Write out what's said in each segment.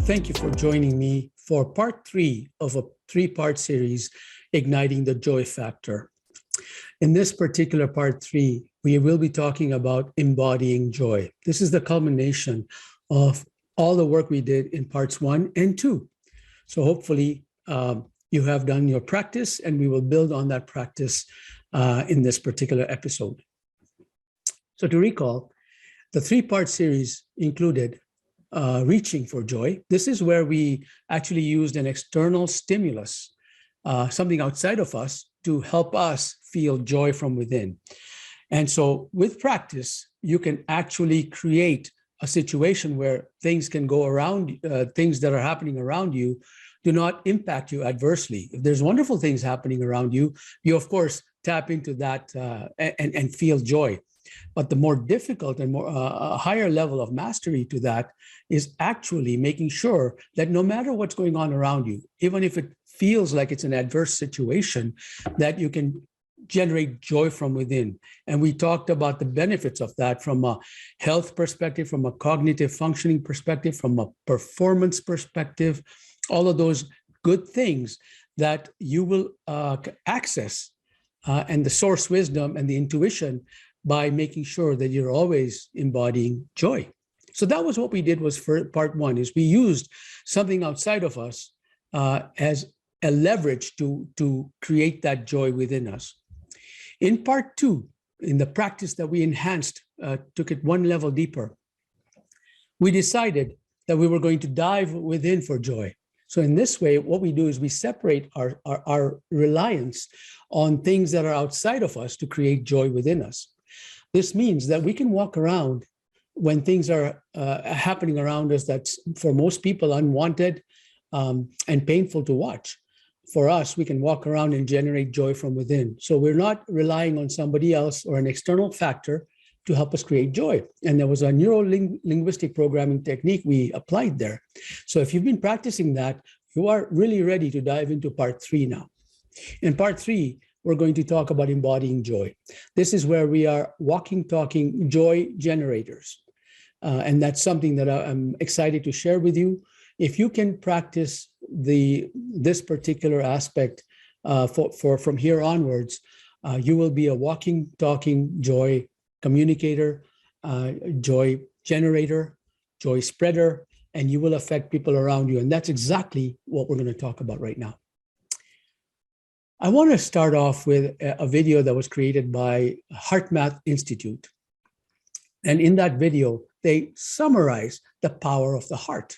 thank you for joining me for part 3 of a 3-part series, Igniting the Joy Factor. In this particular part 3, we will be talking about embodying joy. This is the culmination of all the work we did in parts 1 and 2. So hopefully you have done your practice, and we will build on that practice in this particular episode. So to recall, the 3-part series included reaching for joy. This is where we actually used an external stimulus, something outside of us, to help us feel joy from within. And so with practice, you can actually create a situation where things can go around, things that are happening around you do not impact you adversely. If there's wonderful things happening around you, you of course tap into that and feel joy. But the more difficult and more a higher level of mastery to that is actually making sure that no matter what's going on around you, even if it feels like it's an adverse situation, that you can generate joy from within. And we talked about the benefits of that from a health perspective, from a cognitive functioning perspective, from a performance perspective, all of those good things that you will access and the source wisdom and the intuition by making sure that you're always embodying joy. So that was what we did was for part 1, is we used something outside of us as a leverage to create that joy within us. In part 2, in the practice that we enhanced, took it one level deeper, we decided that we were going to dive within for joy. So in this way, what we do is we separate our reliance on things that are outside of us to create joy within us. This means that we can walk around when things are happening around us that's for most people unwanted and painful to watch. For us, we can walk around and generate joy from within. So we're not relying on somebody else or an external factor to help us create joy. And there was a neuro-linguistic programming technique we applied there. So if you've been practicing that, you are really ready to dive into part 3 now. In part 3, we're going to talk about embodying joy. This is where we are walking, talking joy generators. And that's something that I'm excited to share with you. If you can practice this particular aspect from here onwards, you will be a walking, talking joy communicator, joy generator, joy spreader, and you will affect people around you. And that's exactly what we're going to talk about right now. I want to start off with a video that was created by HeartMath Institute. And in that video, they summarize the power of the heart.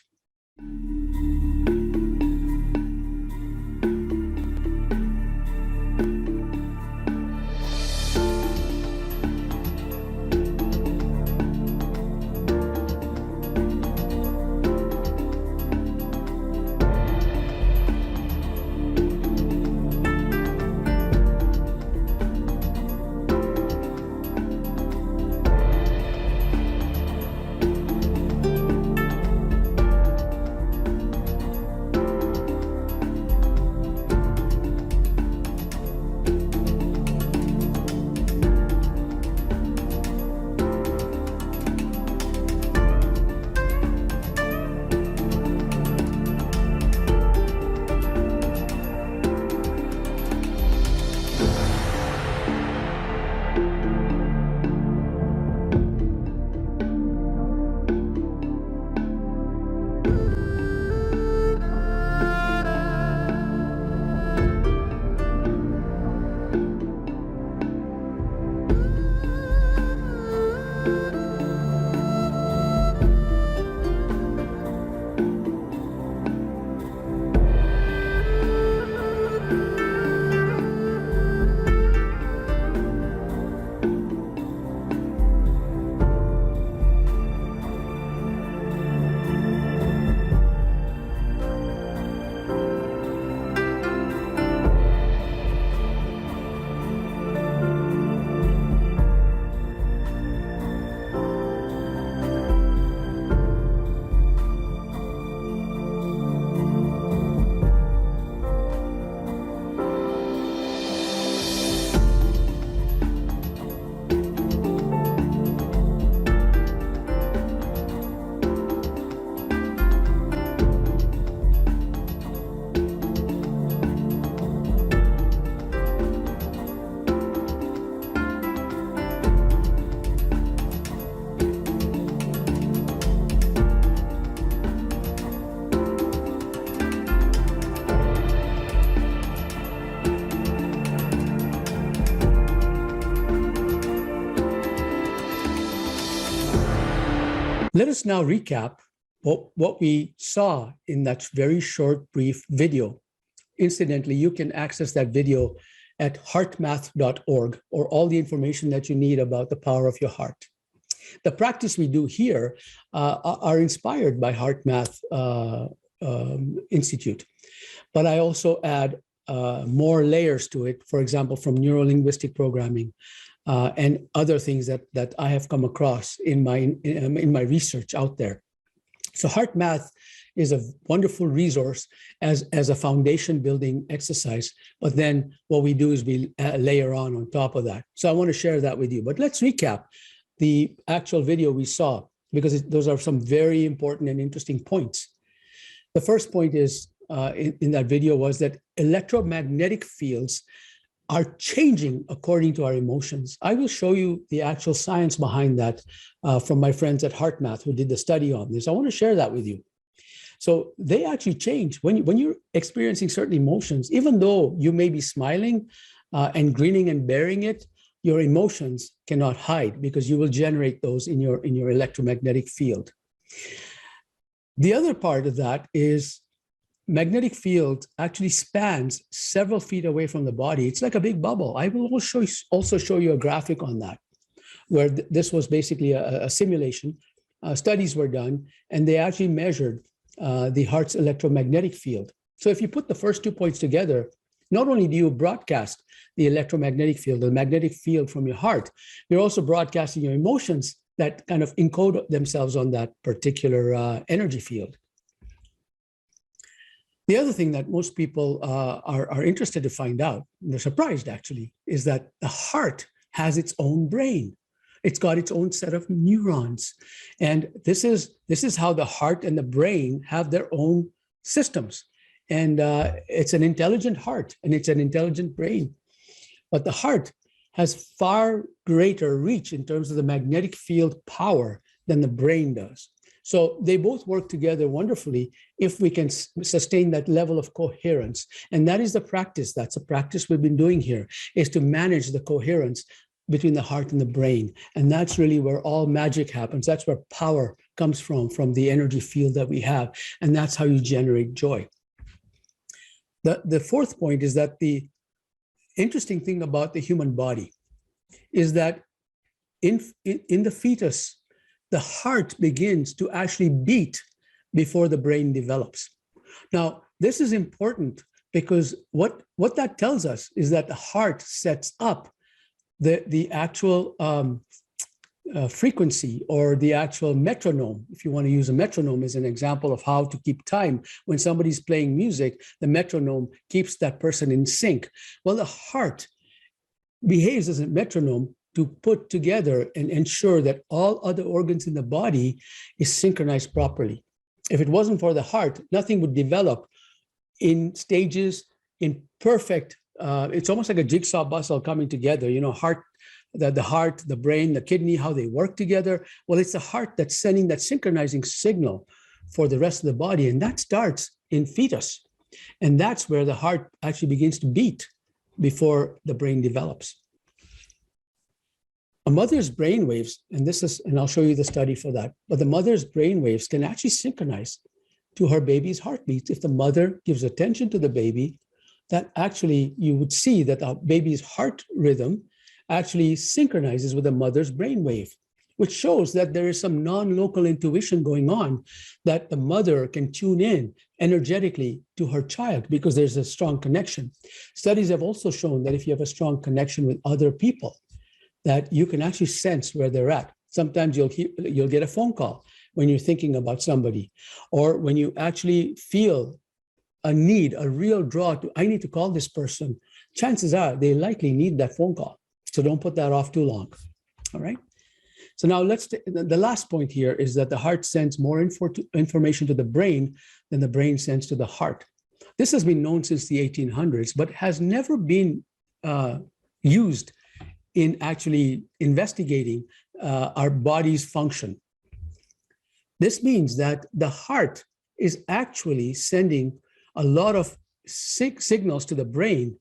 Let us now recap what we saw in that very short, brief video. Incidentally, you can access that video at heartmath.org, or all the information that you need about the power of your heart. The practice we do here are inspired by HeartMath Institute, but I also add more layers to it, for example, from neuro-linguistic programming and other things that I have come across in my research out there. So HeartMath is a wonderful resource as a foundation building exercise, but then what we do is we layer on top of that. So I want to share that with you, but let's recap the actual video we saw, because those are some very important and interesting points. The first point is in that video was that electromagnetic fields are changing according to our emotions. I will show you the actual science behind that from my friends at HeartMath who did the study on this. I want to share that with you. So they actually change when you're experiencing certain emotions. Even though you may be smiling and grinning and bearing it, your emotions cannot hide, because you will generate those in your electromagnetic field. The other part of that is magnetic field actually spans several feet away from the body. It's like a big bubble. I will also show you a graphic on that, where this was basically a simulation. Studies were done, and they actually measured the heart's electromagnetic field. So if you put the first 2 points together, not only do you broadcast the electromagnetic field, the magnetic field from your heart, you're also broadcasting your emotions that kind of encode themselves on that particular energy field. The other thing that most people are interested to find out, and they're surprised actually, is that the heart has its own brain. It's got its own set of neurons. And this is how the heart and the brain have their own systems. And it's an intelligent heart and it's an intelligent brain. But the heart has far greater reach in terms of the magnetic field power than the brain does. So they both work together wonderfully if we can sustain that level of coherence. And that is the practice. That's a practice we've been doing here, is to manage the coherence between the heart and the brain. And that's really where all magic happens. That's where power comes from the energy field that we have. And that's how you generate joy. The fourth point is that the interesting thing about the human body is that in the fetus, the heart begins to actually beat before the brain develops. Now, this is important because what that tells us is that the heart sets up the actual frequency, or the actual metronome. If you want to use a metronome as an example of how to keep time, when somebody's playing music, the metronome keeps that person in sync. Well, the heart behaves as a metronome to put together and ensure that all other organs in the body is synchronized properly. If it wasn't for the heart, nothing would develop in stages, in perfect, it's almost like a jigsaw puzzle coming together, you know, the heart, the brain, the kidney, how they work together. Well, it's the heart that's sending that synchronizing signal for the rest of the body. And that starts in fetus. And that's where the heart actually begins to beat before the brain develops. A mother's brain waves, and I'll show you the study for that, but the mother's brain waves can actually synchronize to her baby's heartbeats. If the mother gives attention to the baby, that actually you would see that the baby's heart rhythm actually synchronizes with the mother's brainwave, which shows that there is some non-local intuition going on, that the mother can tune in energetically to her child because there's a strong connection. Studies have also shown that if you have a strong connection with other people, that you can actually sense where they're at. Sometimes you'll get a phone call when you're thinking about somebody, or when you actually feel a need, a real draw to, I need to call this person. Chances are they likely need that phone call. So don't put that off too long, all right? So now the last point here is that the heart sends more information to the brain than the brain sends to the heart. This has been known since the 1800s, but has never been used in actually investigating our body's function. This means that the heart is actually sending a lot of signals to the brain,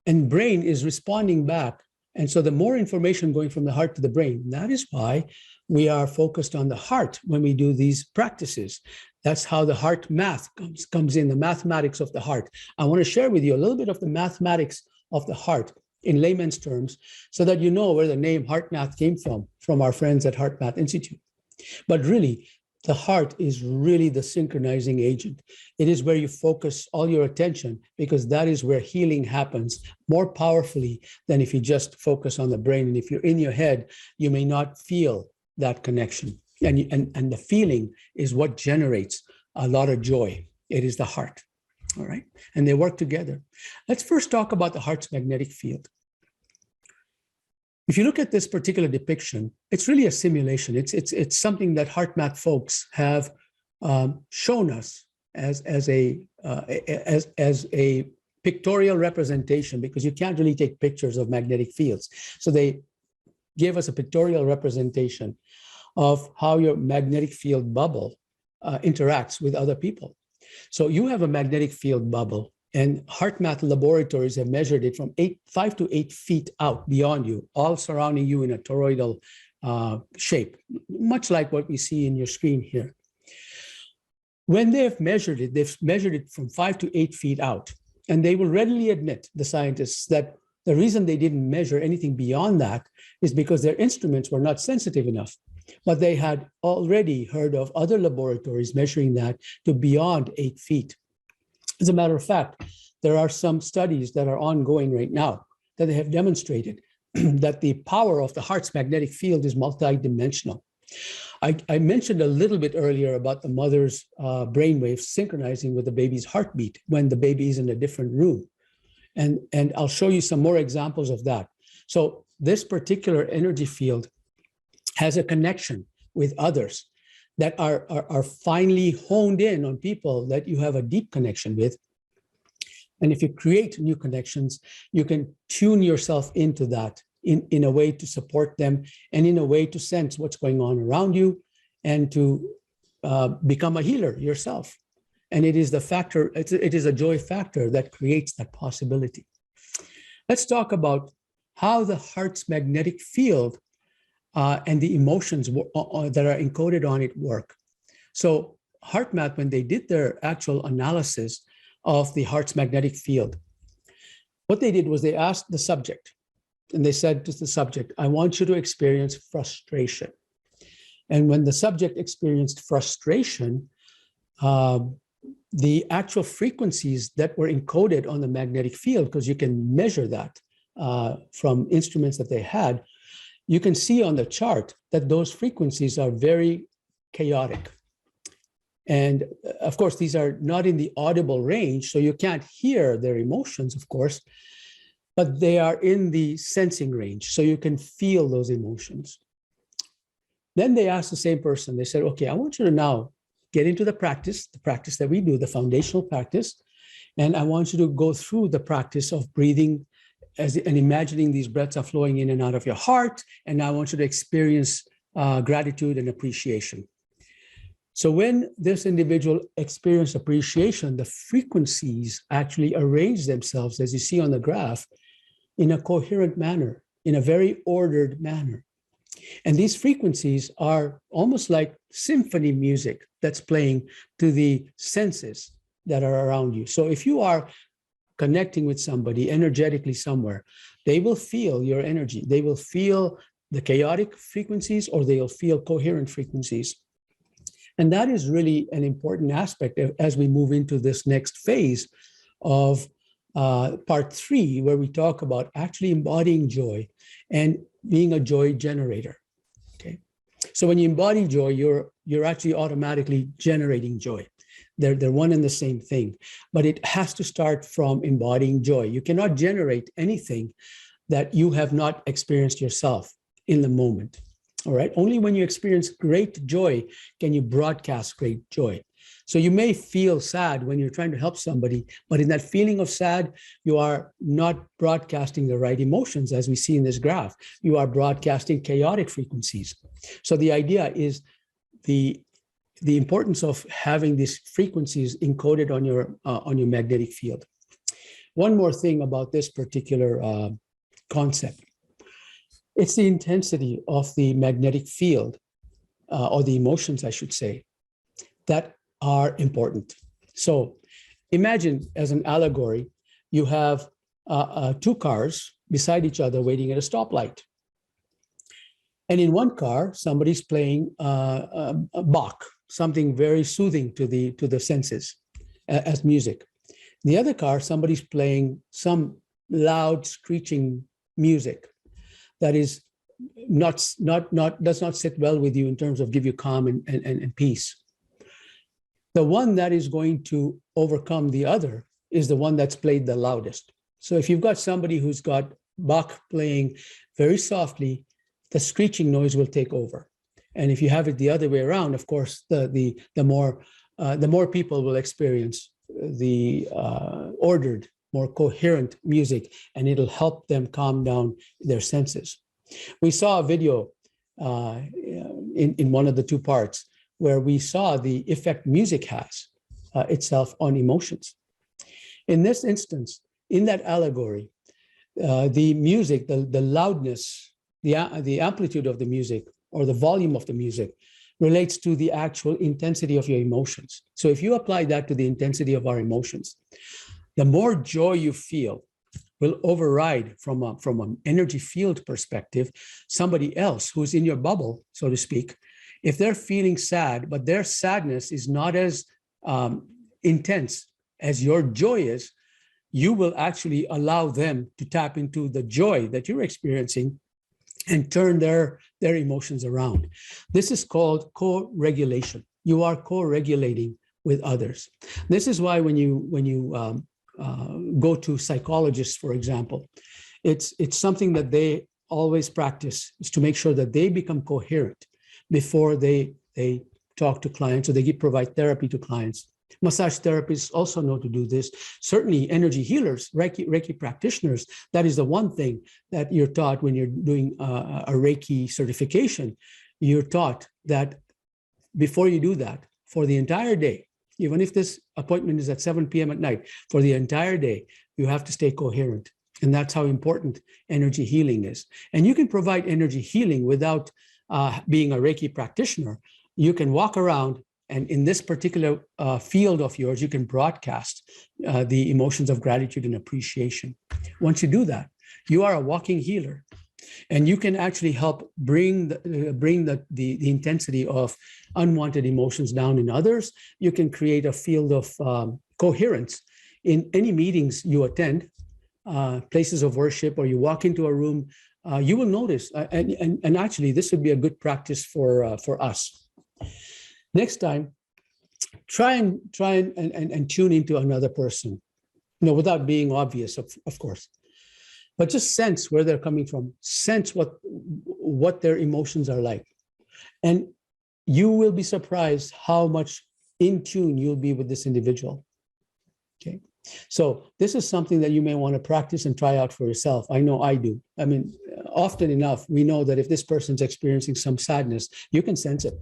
and brain is responding back And so the more information going from the heart to the brain, that is why we are focused on the heart when we do these practices. That's how the heart math comes in, the mathematics of the heart. I want to share with you a little bit of the mathematics of the heart in layman's terms, so that you know where the name Heart Math came from our friends at Heart Math Institute. But really, the heart is really the synchronizing agent. It is where you focus all your attention, because that is where healing happens more powerfully than if you just focus on the brain. And if you're in your head, you may not feel that connection. And the feeling is what generates a lot of joy. It is the heart. All right. And they work together. Let's first talk about the heart's magnetic field. If you look at this particular depiction, it's really a simulation. It's something that HeartMath folks have shown us as a pictorial representation, because you can't really take pictures of magnetic fields. So they gave us a pictorial representation of how your magnetic field bubble interacts with other people. So you have a magnetic field bubble, and HeartMath laboratories have measured it from 5 to 8 feet out beyond you, all surrounding you in a toroidal shape, much like what we see in your screen here. When they've measured it from 5 to 8 feet out, and they will readily admit, the scientists, that the reason they didn't measure anything beyond that is because their instruments were not sensitive enough. But they had already heard of other laboratories measuring that to beyond 8 feet. As a matter of fact, there are some studies that are ongoing right now that they have demonstrated that the power of the heart's magnetic field is multidimensional. I mentioned a little bit earlier about the mother's brainwaves synchronizing with the baby's heartbeat when the baby is in a different room. And I'll show you some more examples of that. So this particular energy field has a connection with others that are finely honed in on people that you have a deep connection with. And if you create new connections, you can tune yourself into that in a way to support them, and in a way to sense what's going on around you, and to become a healer yourself. And it is the factor, it is a joy factor that creates that possibility. Let's talk about how the heart's magnetic field and the emotions that are encoded on it work. So HeartMath, when they did their actual analysis of the heart's magnetic field, what they did was they asked the subject, and they said to the subject, I want you to experience frustration. And when the subject experienced frustration, the actual frequencies that were encoded on the magnetic field, because you can measure that from instruments that they had, you can see on the chart that those frequencies are very chaotic. And of course, these are not in the audible range, so you can't hear their emotions, of course, but they are in the sensing range, so you can feel those emotions. Then they asked the same person, they said, okay, I want you to now get into the practice that we do, the foundational practice, and I want you to go through the practice of breathing and imagining these breaths are flowing in and out of your heart, and I want you to experience gratitude and appreciation. So when this individual experienced appreciation, the frequencies actually arrange themselves, as you see on the graph, in a coherent manner, in a very ordered manner. And these frequencies are almost like symphony music that's playing to the senses that are around you. So if you are connecting with somebody energetically somewhere, they will feel your energy. They will feel the chaotic frequencies, or they'll feel coherent frequencies. And that is really an important aspect as we move into this next phase of part 3, where we talk about actually embodying joy and being a joy generator. Okay, so when you embody joy, you're actually automatically generating joy. They're one and the same thing, but it has to start from embodying joy. You cannot generate anything that you have not experienced yourself in the moment. All right, only when you experience great joy can you broadcast great joy. So you may feel sad when you're trying to help somebody, but in that feeling of sad, you are not broadcasting the right emotions, as we see in this graph. You are broadcasting chaotic frequencies. So the idea is the importance of having these frequencies encoded on your magnetic field. One more thing about this particular concept. It's the intensity of the magnetic field, or the emotions, I should say, that are important. So imagine, as an allegory, you have two cars beside each other waiting at a stoplight. And in one car, somebody's playing Bach, something very soothing to the senses as music. In the other car, somebody's playing some loud, screeching music that is does not sit well with you in terms of give you calm and peace. The one that is going to overcome the other is the one that's played the loudest. So if you've got somebody who's got Bach playing very softly, the screeching noise will take over. And if you have it the other way around, of course, the more people will experience the ordered, more coherent music, and it'll help them calm down their senses. We saw a video in one of the two parts where we saw the effect music has itself on emotions. In this instance, in that allegory, the music, the loudness, the amplitude of the music, or the volume of the music, relates to the actual intensity of your emotions. So if you apply that to the intensity of our emotions, the more joy you feel will override, from an energy field perspective, somebody else who's in your bubble, so to speak. If they're feeling sad, but their sadness is not as intense as your joy is, you will actually allow them to tap into the joy that you're experiencing and turn their emotions around. This is called co-regulation. You are co-regulating with others. This is why when you go to psychologists, for example, it's something that they always practice, is to make sure that they become coherent before they talk to clients, or they provide therapy to clients. Massage therapists also know to do this. Certainly energy healers, Reiki practitioners, that is the one thing that you're taught when you're doing a Reiki certification. You're taught that before you do that, for the entire day, even if this appointment is at 7 p.m. at night, for the entire day, you have to stay coherent. And that's how important energy healing is. And you can provide energy healing without being a Reiki practitioner. You can walk around, and in this particular field of yours, you can broadcast the emotions of gratitude and appreciation. Once you do that, you are a walking healer, and you can actually help bring the intensity of unwanted emotions down in others. You can create a field of coherence in any meetings you attend, places of worship, or you walk into a room. You will notice, and actually, this would be a good practice for us. Next time, try and tune into another person, without being obvious, of course, but just sense where they're coming from, sense what their emotions are like. And you will be surprised how much in tune you'll be with this individual. Okay. So this is something that you may want to practice and try out for yourself. I know I do. I mean, often enough, we know that if this person's experiencing some sadness, you can sense it.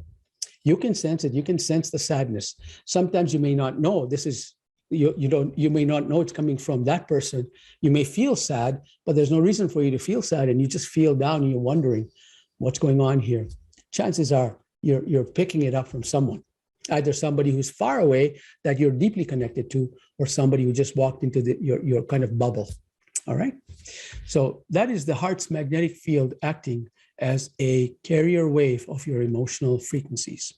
You can sense it. You can sense the sadness. Sometimes you may not know this is, you may not know it's coming from that person. You may feel sad, but there's no reason for you to feel sad, and you just feel down and you're wondering what's going on here. Chances are you're picking it up from someone, either somebody who's far away that you're deeply connected to, or somebody who just walked into your kind of bubble. All right. So that is the heart's magnetic field acting as a carrier wave of your emotional frequencies.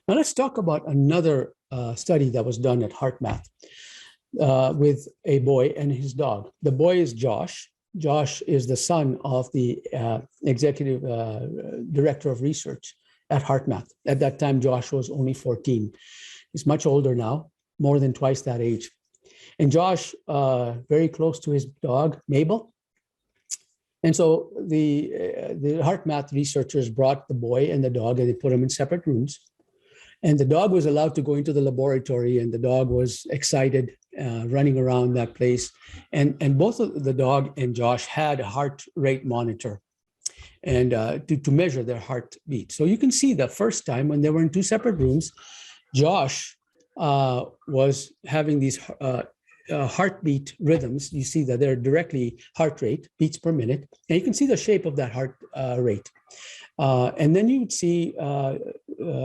Now let's talk about another study that was done at HeartMath with a boy and his dog. The boy is Josh. Josh is the son of the executive director of research at HeartMath. At that time, Josh was only 14. He's much older now, more than twice that age. And Josh, very close to his dog, Mabel. And so the HeartMath researchers brought the boy and the dog, and they put them in separate rooms. And the dog was allowed to go into the laboratory, and the dog was excited, running around that place. And both of the dog and Josh had a heart rate monitor, and to measure their heartbeat. So you can see the first time when they were in two separate rooms, Josh was having these heartbeat rhythms, you see that they're directly heart rate, beats per minute, and you can see the shape of that heart rate. And then you would see,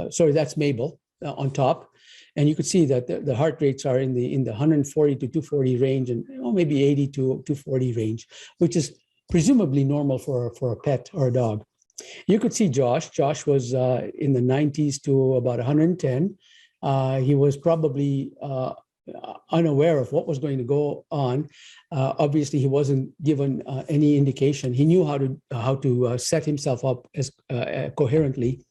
sorry, that's Mabel on top. And you could see that the heart rates are in the 140 to 240 range, and maybe 80 to 240 range, which is presumably normal for a pet or a dog. You could see Josh. Josh was in the 90s to about 110. He was probably unaware of what was going to go on. Obviously, he wasn't given any indication. He knew how to set himself up as coherently,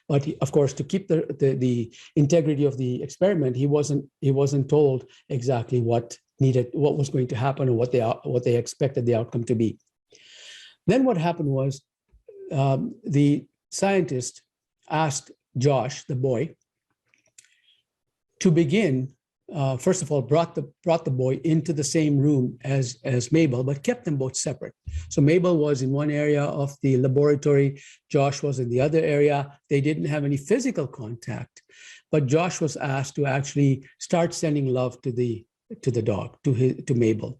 but of course, to keep the integrity of the experiment, he wasn't told exactly what was going to happen, or what they expected the outcome to be. Then what happened was the scientist asked Josh, the boy, to begin. First of all, brought the boy into the same room as Mabel, but kept them both separate. So Mabel was in one area of the laboratory, Josh was in the other area. They didn't have any physical contact, but Josh was asked to actually start sending love to the dog, to Mabel.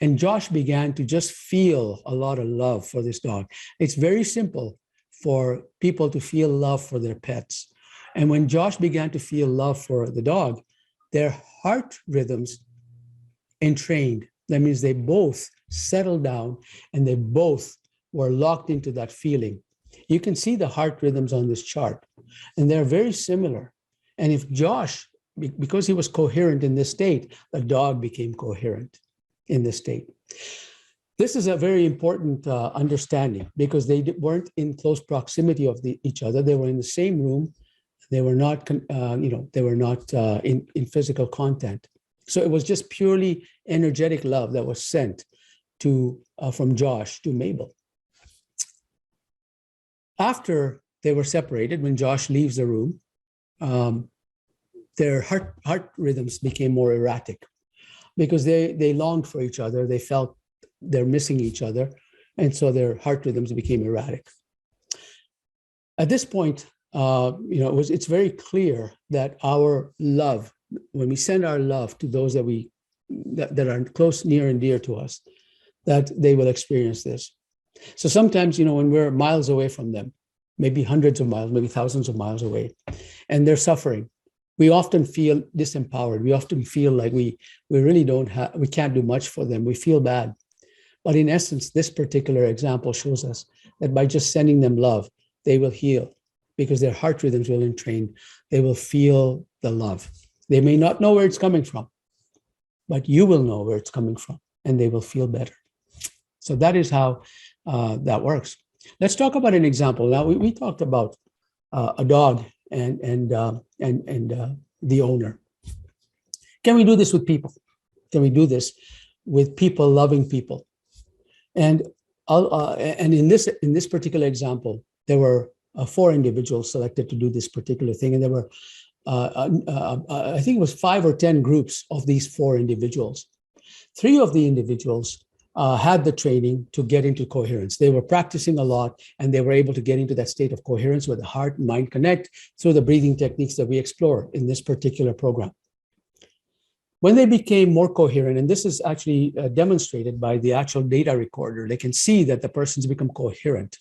And Josh began to just feel a lot of love for this dog. It's very simple for people to feel love for their pets. And when Josh began to feel love for the dog, their heart rhythms entrained. That means they both settled down and they both were locked into that feeling. You can see the heart rhythms on this chart, and they're very similar. And if Josh, because he was coherent in this state, the dog became coherent in this state. This is a very important understanding, because they weren't in close proximity of each other. They were in the same room. They were not, in physical contact. So it was just purely energetic love that was sent from Josh to Mabel. After they were separated, when Josh leaves the room, their heart rhythms became more erratic, because they longed for each other. They felt they're missing each other, and so their heart rhythms became erratic. At this point, it's very clear that our love, when we send our love to those that are close, near, and dear to us, that they will experience this. So sometimes, when we're miles away from them, maybe hundreds of miles, maybe thousands of miles away, and they're suffering, we often feel disempowered. We often feel like we really we can't do much for them. We feel bad. But in essence, this particular example shows us that by just sending them love, they will heal, because their heart rhythms will entrain. They will feel the love. They may not know where it's coming from, but you will know where it's coming from, and they will feel better. So that is how that works. Let's talk about an example. Now, we talked about a dog and the owner. Can we do this with people? Can we do this with people loving people? And in this particular example, there were 4 individuals selected to do this particular thing, and there were I think it was 5 or 10 groups of these 4 individuals. 3 of the individuals had the training to get into coherence. They were practicing a lot, and they were able to get into that state of coherence where the heart and mind connect through the breathing techniques that we explore in this particular program. When they became more coherent, and this is actually demonstrated by the actual data recorder, they can see that the person's become coherent.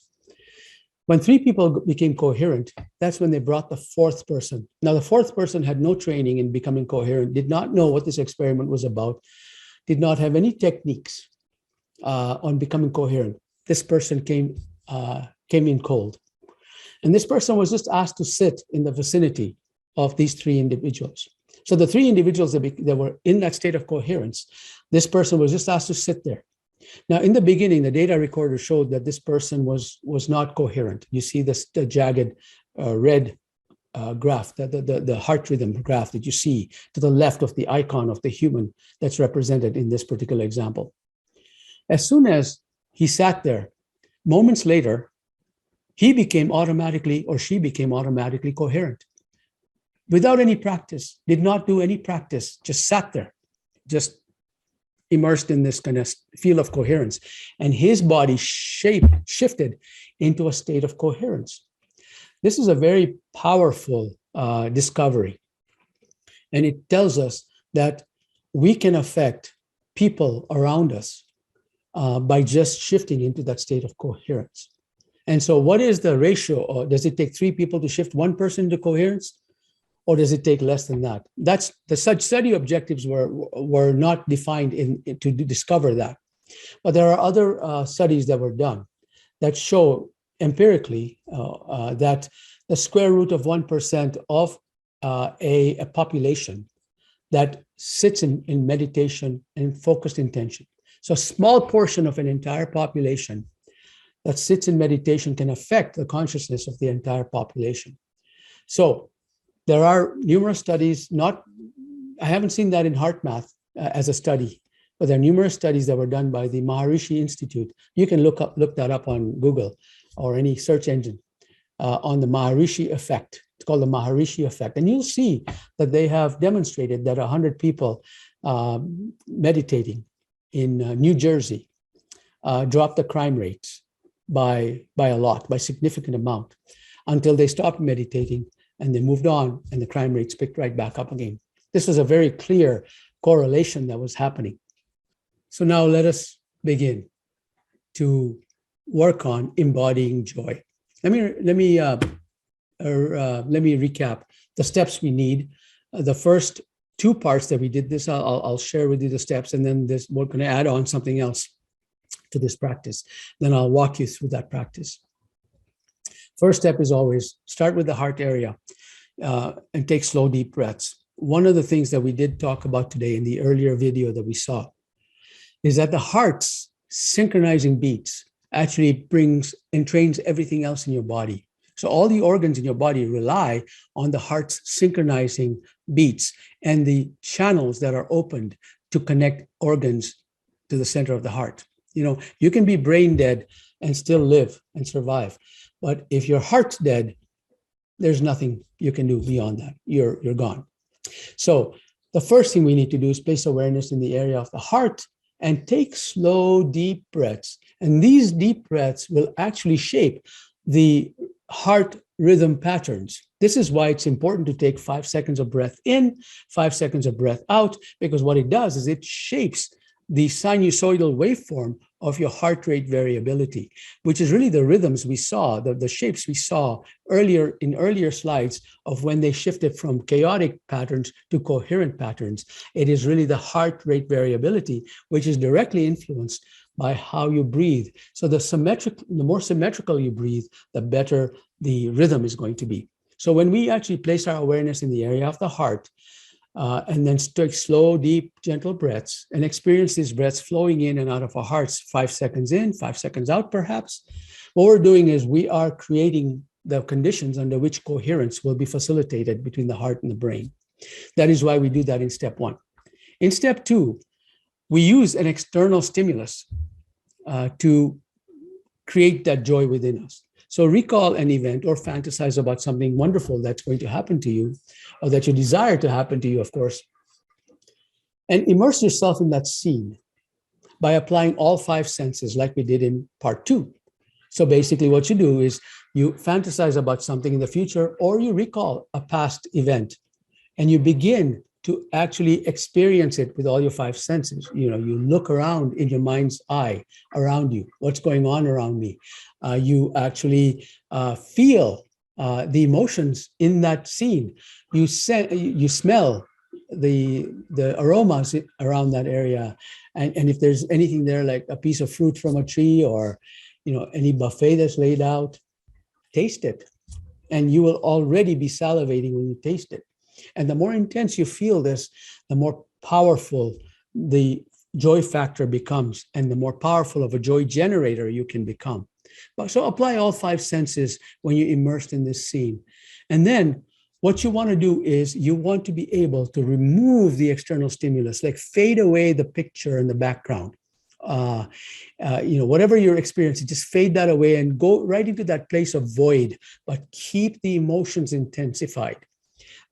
When 3 people became coherent, that's when they brought the 4th person. Now, the 4th person had no training in becoming coherent, did not know what this experiment was about, did not have any techniques on becoming coherent. This person came in cold. And this person was just asked to sit in the vicinity of these 3 individuals. So the 3 individuals that were in that state of coherence, this person was just asked to sit there. Now, in the beginning, the data recorder showed that this person was not coherent. You see the jagged red graph, the heart rhythm graph that you see to the left of the icon of the human that's represented in this particular example. As soon as he sat there, moments later, he became automatically, or she became automatically coherent. Without any practice, did not do any practice, just sat there, just immersed in this kind of feel of coherence. And his body shifted into a state of coherence. This is a very powerful discovery. And it tells us that we can affect people around us by just shifting into that state of coherence. And so what is the ratio? Or does it take 3 people to shift 1 person into coherence? Or does it take less than that? That's the such study objectives were not defined to discover that. But there are other studies that were done that show empirically that the square root of 1% of a population that sits in meditation and focused intention. So a small portion of an entire population that sits in meditation can affect the consciousness of the entire population. So there are numerous studies, I haven't seen that in HeartMath as a study, but there are numerous studies that were done by the Maharishi Institute. You can look that up on Google or any search engine on the Maharishi effect. It's called the Maharishi effect. And you'll see that they have demonstrated that 100 people meditating in New Jersey dropped the crime rates by a lot, by a significant amount, until they stopped meditating and they moved on and the crime rates picked right back up again. This was a very clear correlation that was happening. So now let us begin to work on embodying joy. Let me recap the steps we need. The first 2 parts that we did this, I'll share with you the steps, and then we're going to add on something else to this practice. Then I'll walk you through that practice. First step is always start with the heart area and take slow, deep breaths. One of the things that we did talk about today in the earlier video that we saw is that the heart's synchronizing beats actually brings and trains everything else in your body. So all the organs in your body rely on the heart's synchronizing beats and the channels that are opened to connect organs to the center of the heart. You know, you can be brain dead and still live and survive. But if your heart's dead, there's nothing you can do beyond that. You're gone. So the first thing we need to do is place awareness in the area of the heart and take slow, deep breaths. And these deep breaths will actually shape the heart rhythm patterns. This is why it's important to take 5 seconds of breath in, 5 seconds of breath out, because what it does is it shapes the sinusoidal waveform of your heart rate variability, which is really the rhythms we saw, the shapes we saw earlier slides of when they shifted from chaotic patterns to coherent patterns. It is really the heart rate variability, which is directly influenced by how you breathe. So the more symmetrical you breathe, the better the rhythm is going to be. So when we actually place our awareness in the area of the heart, and then take slow, deep, gentle breaths and experience these breaths flowing in and out of our hearts, 5 seconds in, 5 seconds out, perhaps. What we're doing is we are creating the conditions under which coherence will be facilitated between the heart and the brain. That is why we do that in step 1. In step 2, we use an external stimulus to create that joy within us. So recall an event or fantasize about something wonderful that's going to happen to you, or that you desire to happen to you, of course, and immerse yourself in that scene by applying all 5 senses like we did in part 2. So basically what you do is you fantasize about something in the future, or you recall a past event, and you begin to actually experience it with all your 5 senses. You know, you look around in your mind's eye around you, what's going on around me. You actually feel the emotions in that scene. You smell the aromas around that area, and if there's anything there, like a piece of fruit from a tree, or any buffet that's laid out, taste it, and you will already be salivating when you taste it. And the more intense you feel this, the more powerful the joy factor becomes, and the more powerful of a joy generator you can become. So apply all 5 senses when you're immersed in this scene. And then what you want to do is you want to be able to remove the external stimulus, like fade away the picture in the background. Whatever you're experiencing, just fade that away and go right into that place of void, but keep the emotions intensified.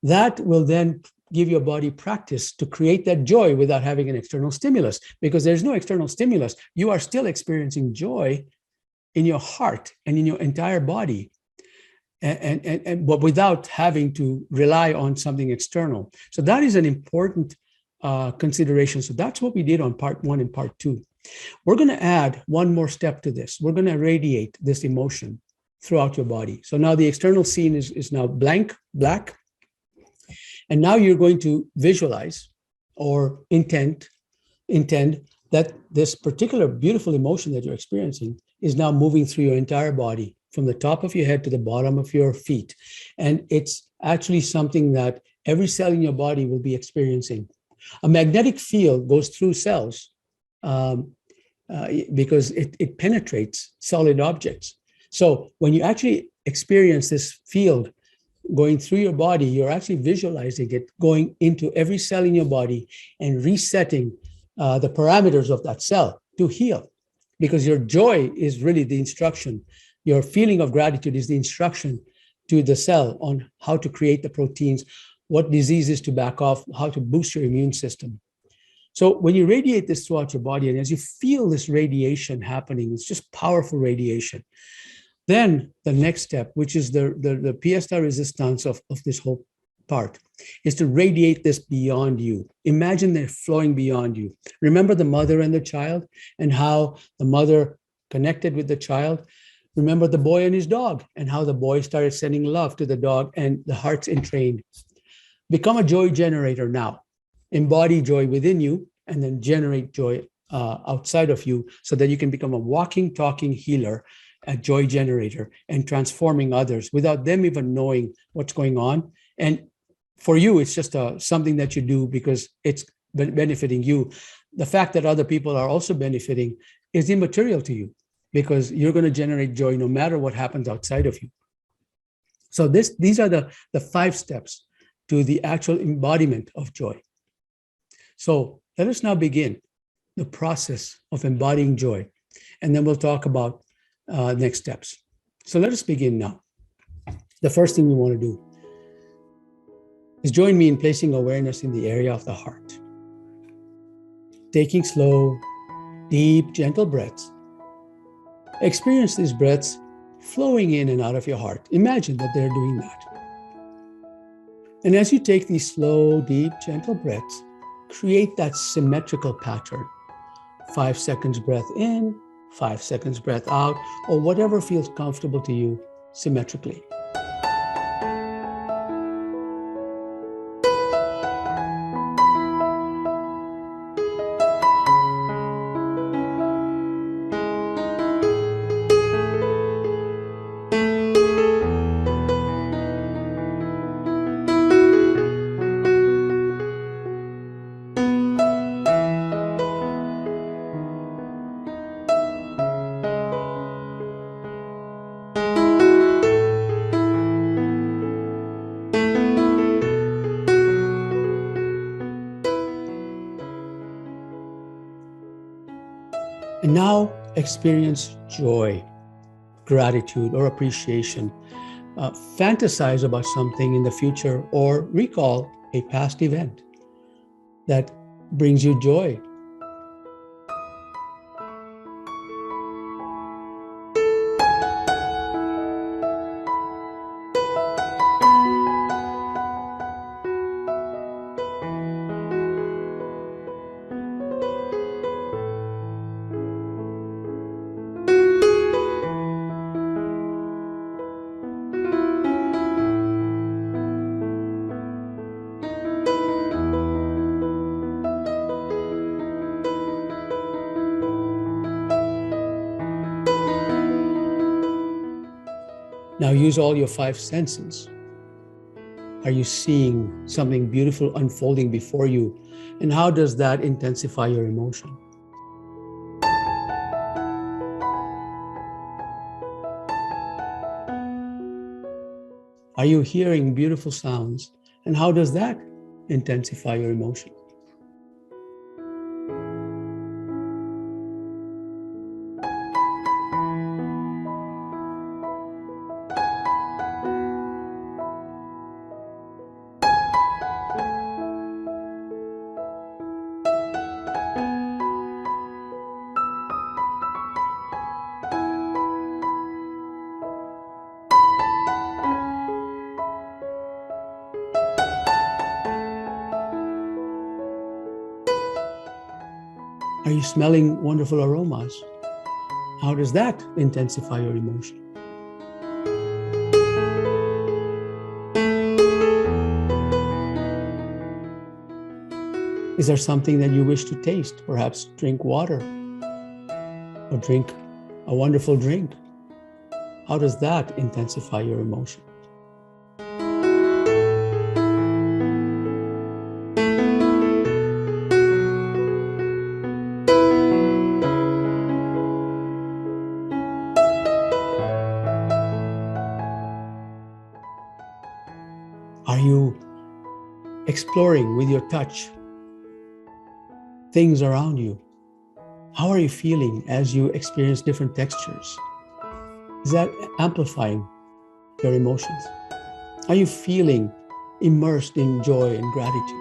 That will then give your body practice to create that joy without having an external stimulus, because there's no external stimulus. You are still experiencing joy in your heart and in your entire body, but without having to rely on something external. So that is an important considerations. So that's what we did on part 1 and part 2. We're going to add one more step to this. We're going to radiate this emotion throughout your body. So now the external scene is now black. And now you're going to visualize or intend that this particular beautiful emotion that you're experiencing is now moving through your entire body, from the top of your head to the bottom of your feet. And it's actually something that every cell in your body will be experiencing. A magnetic field goes through cells because it penetrates solid objects. So when you actually experience this field going through your body, you're actually visualizing it going into every cell in your body and resetting the parameters of that cell to heal. Because your joy is really the instruction. Your feeling of gratitude is the instruction to the cell on how to create the proteins, what diseases to back off, how to boost your immune system. So when you radiate this throughout your body, and as you feel this radiation happening, it's just powerful radiation. Then the next step, which is the pièce de résistance of this whole part, is to radiate this beyond you. Imagine they're flowing beyond you. Remember the mother and the child and how the mother connected with the child. Remember the boy and his dog and how the boy started sending love to the dog and the heart's entrained. Become a joy generator now. Embody joy within you and then generate joy outside of you so that you can become a walking, talking healer, a joy generator, and transforming others without them even knowing what's going on. And for you, it's just something that you do because it's benefiting you. The fact that other people are also benefiting is immaterial to you because you're going to generate joy no matter what happens outside of you. So these are the 5 steps to the actual embodiment of joy. So let us now begin the process of embodying joy, and then we'll talk about next steps. So let us begin now. The first thing we want to do is join me in placing awareness in the area of the heart. Taking slow, deep, gentle breaths. Experience these breaths flowing in and out of your heart. Imagine that they're doing that. And as you take these slow, deep, gentle breaths, create that symmetrical pattern. 5 seconds breath in, 5 seconds breath out, or whatever feels comfortable to you symmetrically. And now experience joy, gratitude, or appreciation. Fantasize about something in the future or recall a past event that brings you joy. Now use all your 5 senses. Are you seeing something beautiful unfolding before you? And how does that intensify your emotion? Are you hearing beautiful sounds? And how does that intensify your emotion? Are you smelling wonderful aromas? How does that intensify your emotion? Is there something that you wish to taste? Perhaps drink water or drink a wonderful drink. How does that intensify your emotion? Are you exploring with your touch things around you? How are you feeling as you experience different textures? Is that amplifying your emotions? Are you feeling immersed in joy and gratitude?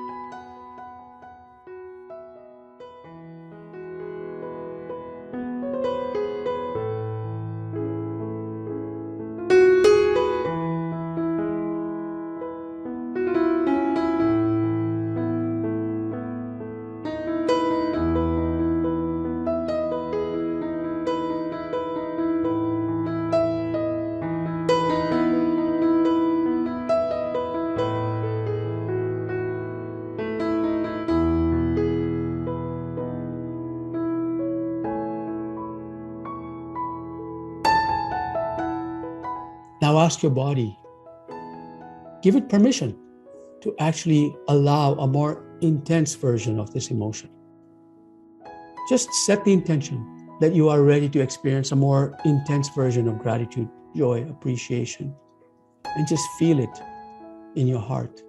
Now ask your body, give it permission to actually allow a more intense version of this emotion. Just set the intention that you are ready to experience a more intense version of gratitude, joy, appreciation, and just feel it in your heart.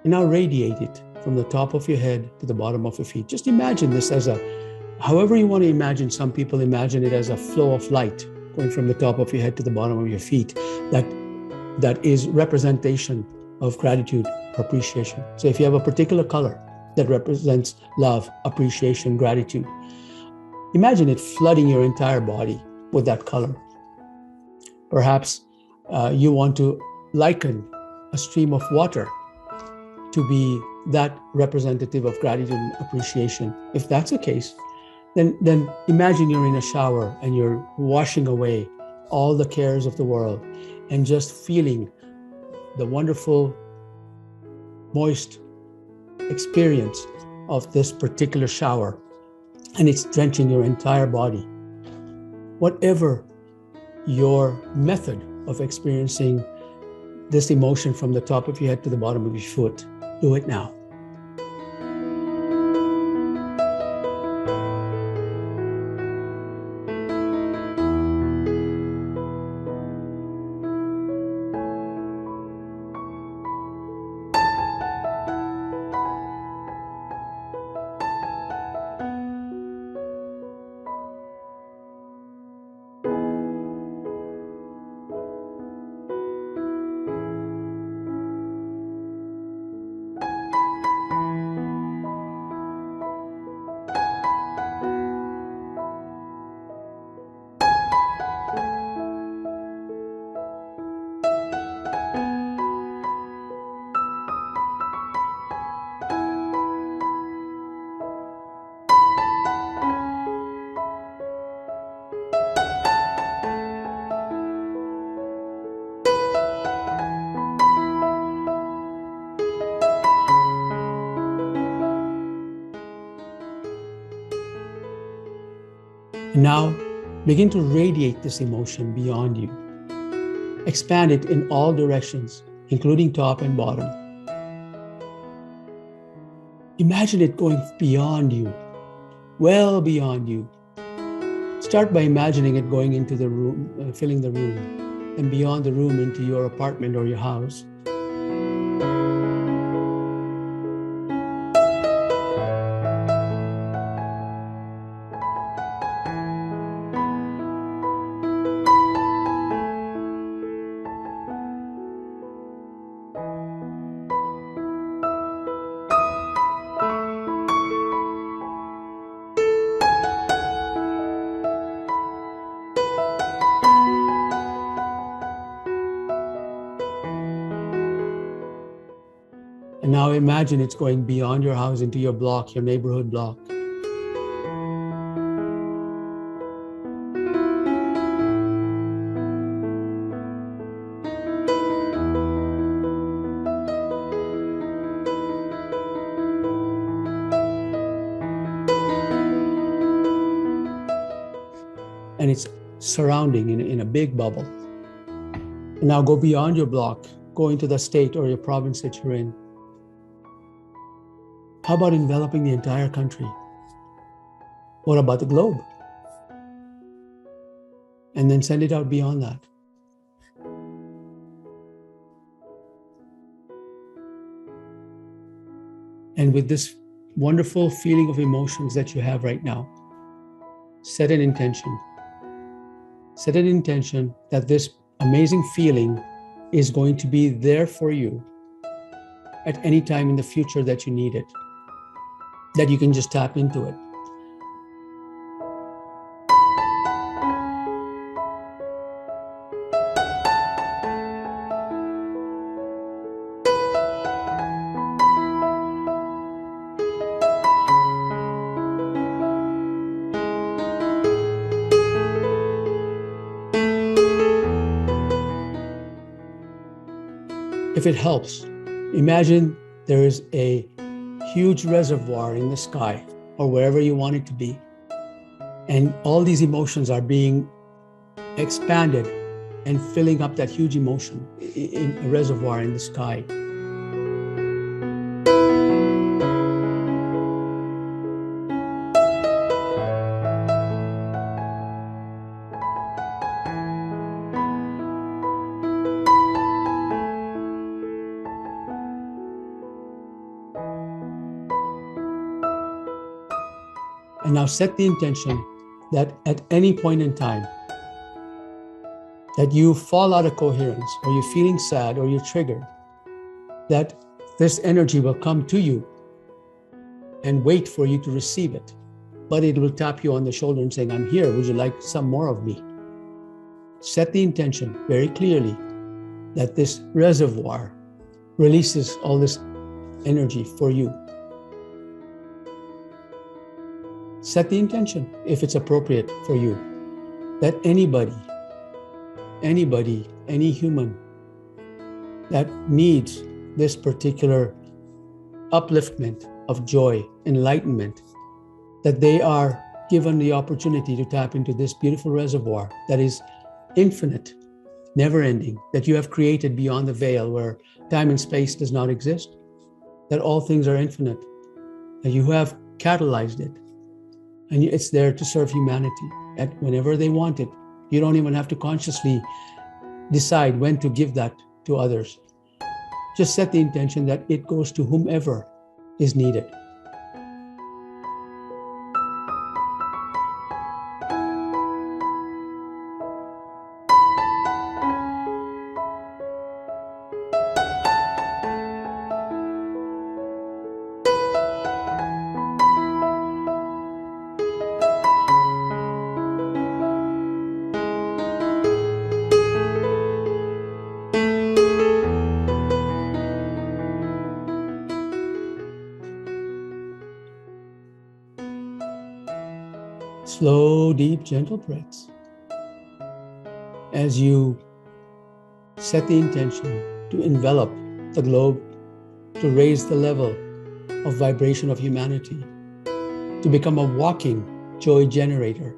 And now radiate it from the top of your head to the bottom of your feet. Just imagine this as however you want to imagine. Some people imagine it as a flow of light going from the top of your head to the bottom of your feet. That is representation of gratitude or appreciation. So if you have a particular color that represents love, appreciation, gratitude, imagine it flooding your entire body with that color. Perhaps you want to liken a stream of water to be that representative of gratitude and appreciation. If that's the case, then imagine you're in a shower and you're washing away all the cares of the world and just feeling the wonderful, moist experience of this particular shower, and it's drenching your entire body. Whatever your method of experiencing this emotion from the top of your head to the bottom of your foot, do it now. And now begin to radiate this emotion beyond you. Expand it in all directions, including top and bottom. Imagine it going beyond you, well beyond you. Start by imagining it going into the room, filling the room, and beyond the room into your apartment or your house. And now imagine it's going beyond your house into your block, your neighborhood block. And it's surrounding in a big bubble. And now go beyond your block, go into the state or your province that you're in. How about enveloping the entire country? What about the globe? And then send it out beyond that. And with this wonderful feeling of emotions that you have right now, set an intention. Set an intention that this amazing feeling is going to be there for you at any time in the future that you need it, that you can just tap into it. If it helps, imagine there is a huge reservoir in the sky or wherever you want it to be, and all these emotions are being expanded and filling up that huge emotion in a reservoir in the sky. And now set the intention that at any point in time that you fall out of coherence or you're feeling sad or you're triggered, that this energy will come to you and wait for you to receive it. But it will tap you on the shoulder and saying, I'm here, would you like some more of me? Set the intention very clearly that this reservoir releases all this energy for you. Set the intention, if it's appropriate for you, that anybody, any human that needs this particular upliftment of joy, enlightenment, that they are given the opportunity to tap into this beautiful reservoir that is infinite, never ending, that you have created beyond the veil where time and space does not exist, that all things are infinite, that you have catalyzed it. And it's there to serve humanity at whenever they want it. You don't even have to consciously decide when to give that to others. Just set the intention that it goes to whomever is needed. Slow, deep, gentle breaths. As you set the intention to envelop the globe, to raise the level of vibration of humanity, to become a walking joy generator,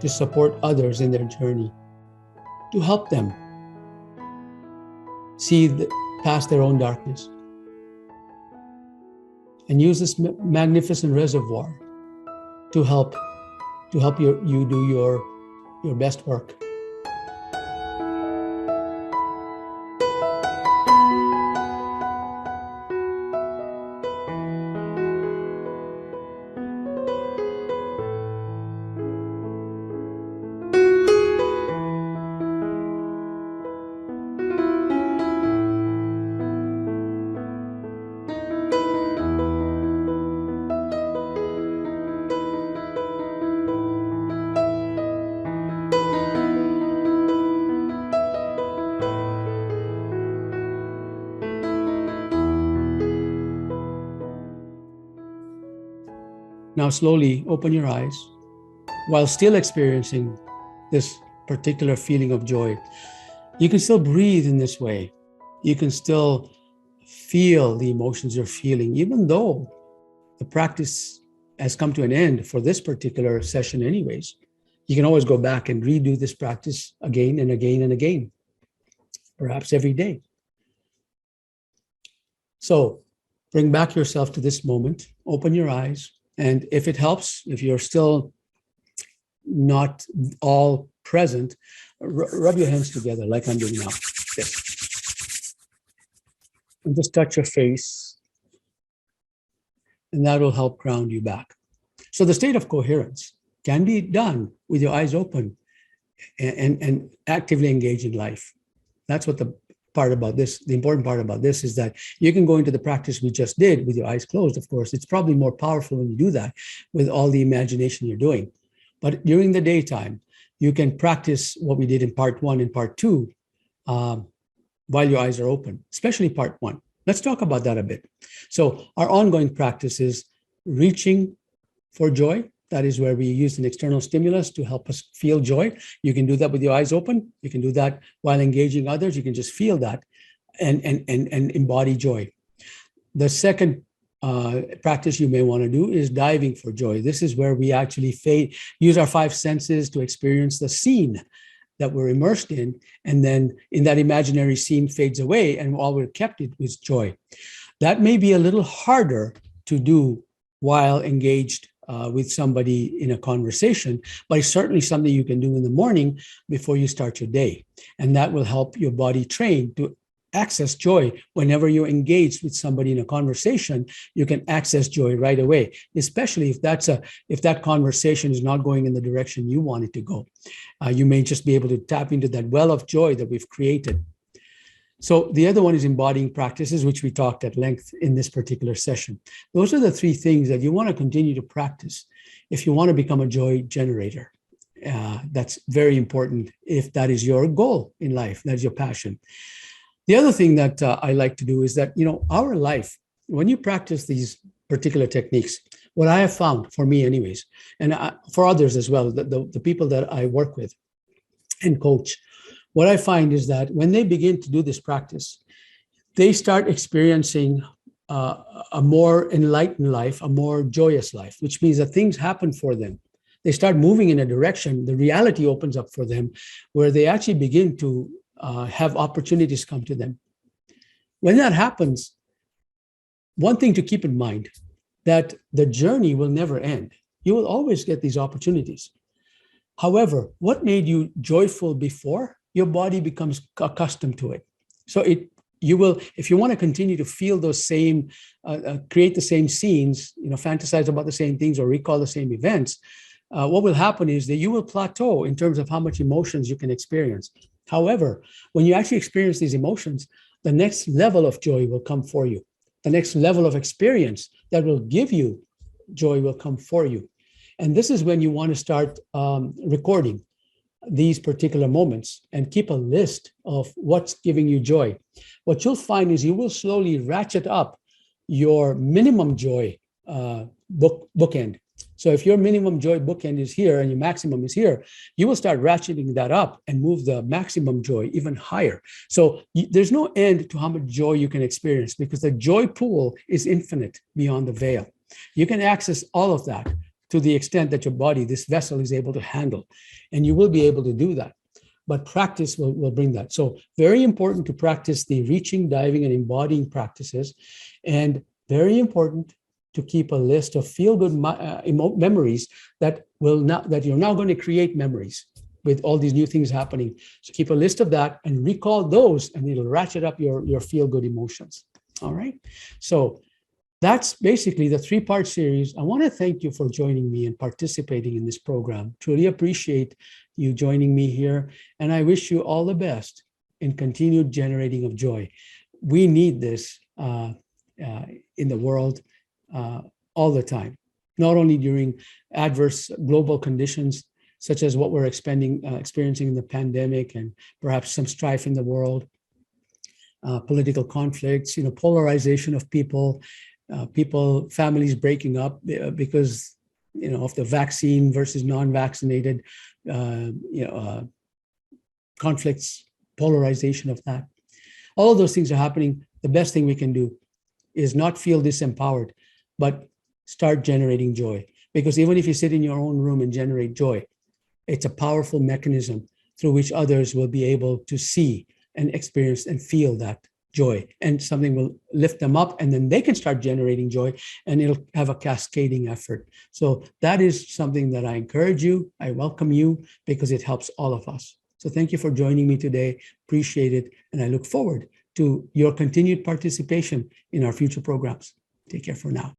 to support others in their journey, to help them see past their own darkness, and use this magnificent reservoir to help you do your best work. Now slowly open your eyes while still experiencing this particular feeling of joy. You can still breathe in this way. You can still feel the emotions you're feeling, even though the practice has come to an end for this particular session anyways. You can always go back and redo this practice again and again and again, perhaps every day. So bring back yourself to this moment, open your eyes, and if it helps, if you're still not all present, rub your hands together like I'm doing now. This. And just touch your face, and that will help ground you back. So the state of coherence can be done with your eyes open and actively engage in life. That's what the important part about this is that you can go into the practice we just did with your eyes closed, of course. It's probably more powerful when you do that with all the imagination you're doing. But during the daytime, you can practice what we did in part 1 and part 2 while your eyes are open, especially part 1. Let's talk about that a bit. So our ongoing practice is reaching for joy. That is where we use an external stimulus to help us feel joy. You can do that with your eyes open. You can do that while engaging others. You can just feel that and embody joy. The second practice you may want to do is diving for joy. This is where we actually use our 5 senses to experience the scene that we're immersed in, and then in that imaginary scene fades away, and all we're kept with joy. That may be a little harder to do while engaged with somebody in a conversation, but it's certainly something you can do in the morning before you start your day. And that will help your body train to access joy. Whenever you're engaged with somebody in a conversation, you can access joy right away, especially if that conversation is not going in the direction you want it to go. You may just be able to tap into that well of joy that we've created. So the other one is embodying practices, which we talked at length in this particular session. Those are the 3 things that you want to continue to practice if you want to become a joy generator. That's very important if that is your goal in life, that's your passion. The other thing that I like to do is that, our life, when you practice these particular techniques, what I have found, for me anyways, and for others as well, the people that I work with and coach, what I find is that when they begin to do this practice, they start experiencing a more enlightened life, a more joyous life, which means that things happen for them. They start moving in a direction, the reality opens up for them, where they actually begin to have opportunities come to them. When that happens, one thing to keep in mind, that the journey will never end. You will always get these opportunities. However, what made you joyful before, your body becomes accustomed to it. So if you want to continue to feel those same, create the same scenes, fantasize about the same things or recall the same events, what will happen is that you will plateau in terms of how much emotions you can experience. However, when you actually experience these emotions, the next level of joy will come for you. The next level of experience that will give you joy will come for you. And this is when you want to start recording these particular moments and keep a list of what's giving you joy. What you'll find is you will slowly ratchet up your minimum joy bookend. So if your minimum joy bookend is here and your maximum is here, you will start ratcheting that up and move the maximum joy even higher. So there's no end to how much joy you can experience, because the joy pool is infinite beyond the veil. You can access all of that to the extent that your body, this vessel, is able to handle. And you will be able to do that. But practice will bring that. So very important to practice the reaching, diving, and embodying practices. And very important to keep a list of feel-good memories that you're now going to create memories with all these new things happening. So keep a list of that and recall those, and it'll ratchet up your feel-good emotions. All right. So that's basically the 3-part series. I want to thank you for joining me and participating in this program. Truly appreciate you joining me here. And I wish you all the best in continued generating of joy. We need this in the world all the time, not only during adverse global conditions, such as what we're experiencing in the pandemic and perhaps some strife in the world, political conflicts, polarization of people, families breaking up because of the vaccine versus non-vaccinated, conflicts, polarization of that. All of those things are happening. The best thing we can do is not feel disempowered, but start generating joy. Because even if you sit in your own room and generate joy, it's a powerful mechanism through which others will be able to see and experience and feel that joy, and something will lift them up, and then they can start generating joy, and it'll have a cascading effort. So that is something that I encourage you. I welcome you, because it helps all of us. So thank you for joining me today. Appreciate it. And I look forward to your continued participation in our future programs. Take care for now.